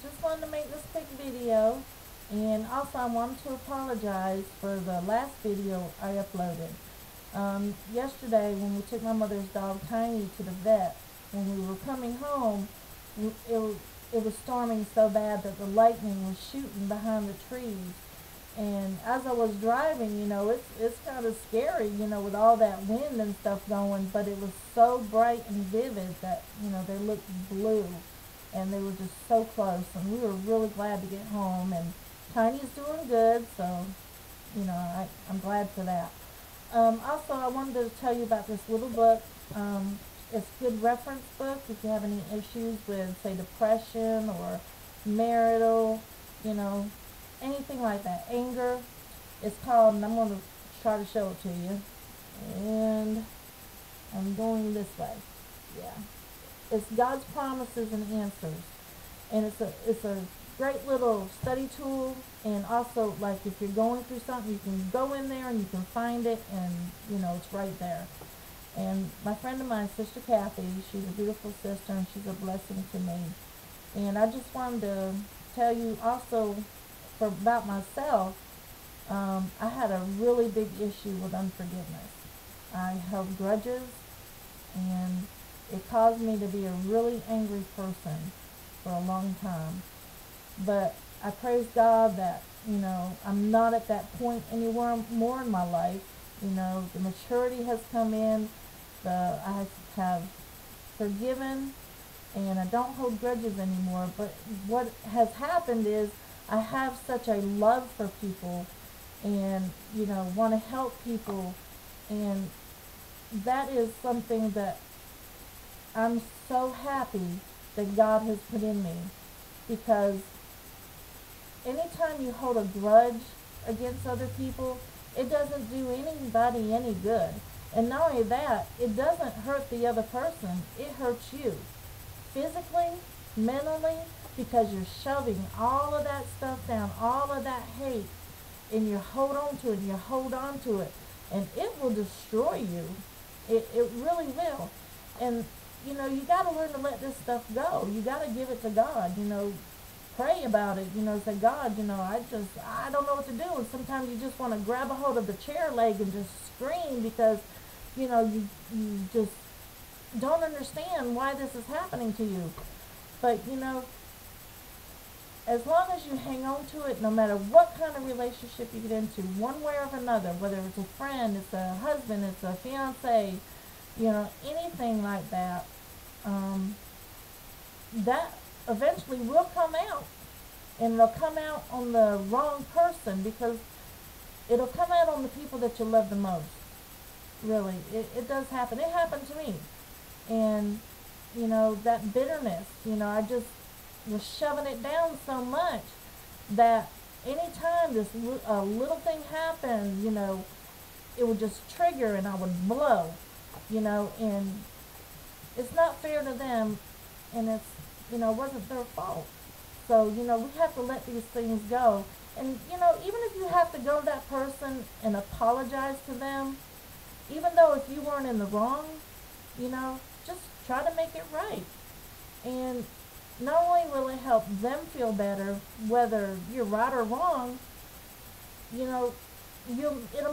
just wanted to make this quick video, and also I wanted to apologize for the last video I uploaded. Yesterday when we took my mother's dog Tiny to the vet, when we were coming home, it was storming so bad that the lightning was shooting behind the trees. And as I was driving, it's kind of scary, with all that wind and stuff going, but it was so bright and vivid that, they looked blue and they were just so close, and we were really glad to get home. And Tiny's doing good, so, I'm glad for that. Also, I wanted to tell you about this little book. It's a good reference book if you have any issues with, say, depression or marital, you know, anything like that, anger. It's called, and I'm going to try to show it to you, and I'm going this way. Yeah, it's God's Promises and Answers, and it's a great little study tool. And also, like, if you're going through something, you can go in there and you can find it, and it's right there. And my friend of mine, Sister Kathy, she's a beautiful sister, and she's a blessing to me. And I just wanted to tell you also about myself. I had a really big issue with unforgiveness. I held grudges, and it caused me to be a really angry person for a long time. But I praise God that, I'm not at that point anywhere more in my life. The maturity has come in. I have forgiven, and I don't hold grudges anymore. But what has happened is I have such a love for people, and, want to help people. And that is something that I'm so happy that God has put in me, because anytime you hold a grudge against other people, it doesn't do anybody any good. And not only that, it doesn't hurt the other person, it hurts you. Physically, mentally, because you're shoving all of that stuff down, all of that hate, and you hold on to it, and you hold on to it, and it will destroy you. It really will. And, you got to learn to let this stuff go. You got to give it to God, pray about it, say, God, I don't know what to do. And sometimes you just want to grab a hold of the chair leg and just scream, because, you just don't understand why this is happening to you. But, as long as you hang on to it, no matter what kind of relationship you get into, one way or another, whether it's a friend, it's a husband, it's a fiance, anything like that, that eventually will come out. And it'll come out on the wrong person, because it'll come out on the people that you love the most. Really, it does happen. It happened to me. And, that bitterness, I just was shoving it down so much that anytime a little thing happened, it would just trigger and I would blow, and it's not fair to them, and it's, it wasn't their fault. So, we have to let these things go. And, even if you have to go to that person and apologize to them, even though if you weren't in the wrong, just try to make it right. And not only will it help them feel better, whether you're right or wrong, it'll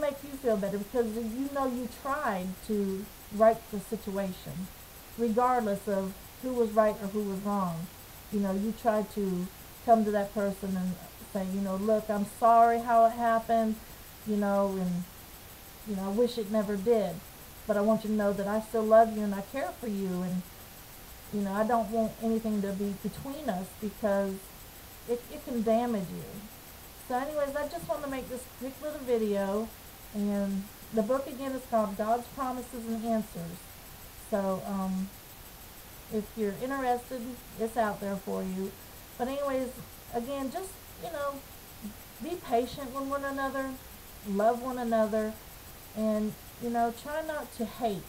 make you feel better, because you tried to right the situation, regardless of who was right or who was wrong. You tried to come to that person and say, look, I'm sorry how it happened, and, I wish it never did. But I want you to know that I still love you and I care for you, and, I don't want anything to be between us, because it can damage you. So anyways, I just want to make this quick little video, and the book again is called God's Promises and Answers. So, if you're interested, it's out there for you. But anyways, again, just, be patient with one another, love one another, and, try not to hate,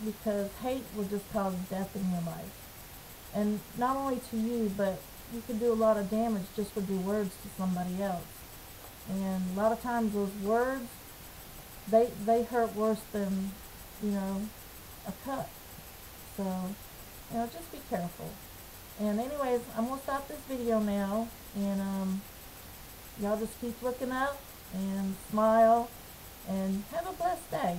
because hate will just cause death in your life. And not only to you, but you can do a lot of damage just with your words to somebody else. And a lot of times those words, they hurt worse than, a cut. So, just be careful. And anyways, I'm going to stop this video now. And y'all just keep looking up and smile and have a blessed day.